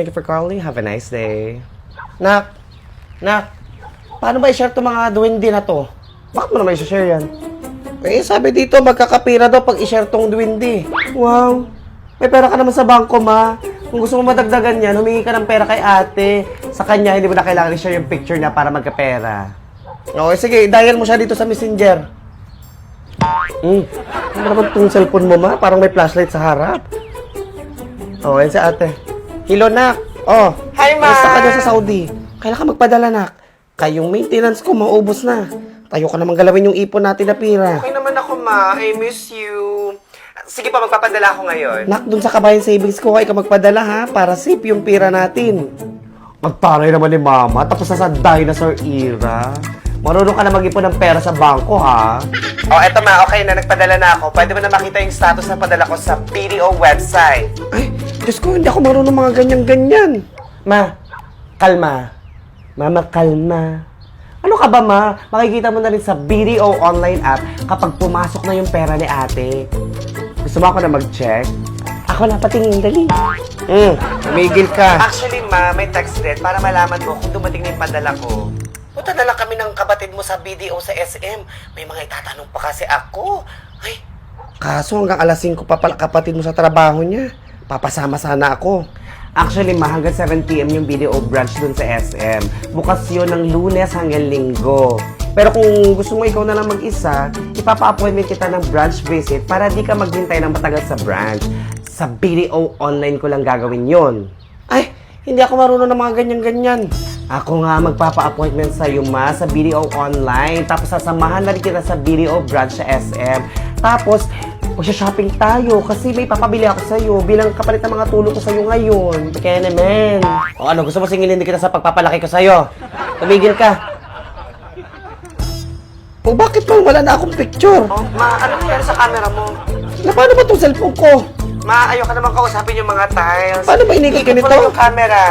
Thank you for calling. Have a nice day. Nak! Nak! Paano ba i-share itong mga duwende na to? Bakit mo naman i-share yan? Eh, sabi dito, magkakapira daw pag i-share tong duwende. Wow! May pera ka naman sa bangko, ma. Kung gusto mo madagdagan yan, humingi ka ng pera kay ate. Sa kanya, hindi mo na kailangan i-share yung picture niya para magkapera. Okay, sige, dial mo siya dito sa messenger. Ano naman itong cellphone mo, ma? Parang may flashlight sa harap. Oh, yan si ate. Hello, nak. Oh, Hi, ma. Basta ka dyan sa Saudi. Kailan ka magpadala, nak? Kayong maintenance ko, maubos na. Tayo ka naman galawin yung ipon natin na pira. Okay naman ako, ma. I miss you. Sige pa, magpapadala ako ngayon. Nak, dun sa kabayan savings ko, ay ka magpadala, ha? Para safe yung pira natin. Magparay naman ni mama, tapos na sa dinosaur era. Marunong ka na mag-ipon ng pera sa bangko, ha? Oh, eto ma, okay na, nagpadala na ako. Pwede mo na makita yung status na padala ko sa PDO website. Ay, Diyos ko, hindi ako marunong mga ganyan-ganyan. Ma, kalma. Mama, kalma. Ano ka ba, ma? Makikita mo na rin sa BDO online app kapag pumasok na yung pera ni ate. Gusto mo ako na mag-check? Ako na patingin, dali. Tumigil ka. Actually, ma, may text din para malaman mo kung dumating na yung padala ko. Punta na lang kami ng kapatid mo sa BDO sa SM. May mga itatanong pa kasi ako. Ay, Kaso hanggang alas 5 pa pala kapatid mo sa trabaho niya. Papasama sana ako. Actually, ma, hanggang 7 p.m. yung BDO branch dun sa SM. Bukas yun ng Lunes hanggang Linggo. Pero kung gusto mo ikaw na lang mag-isa, ipapa-appointment kita ng branch visit para di ka maghintay ng matagal sa branch. Sa BDO online ko lang gagawin yon. Ay, hindi ako marunong ng mga ganyan-ganyan. Ako nga magpapa-appointment sa iyo, ma, sa BDO online. Tapos sasamahan na rin kita sa BDO branch sa SM. Tapos, magsha-shopping tayo kasi may papabili ako sa iyo bilang kapalit ng mga tulong ko sa iyo ngayon. Kaya naman. O ano, gusto mo singilin din kita sa pagpapalaki ko sa iyo? Tumigil ka. O bakit bang wala na akong picture? oh, ma, ano nangyari sa camera mo? Na paano ba itong cellphone ko? Ma, ayoko naman kausapin yung mga tiles. Paano ba inigit Ikot mo ganito? lang yung camera.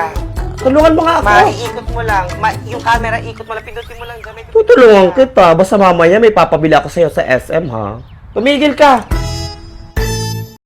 Tulungan mo nga ako. Ma, iikot mo lang. Ma, yung camera, ikot mo lang. Pindutin mo lang gamit. Tutulungan kita. Basta mamaya may papabili ako sa iyo sa SM, ha? Tumigil ka.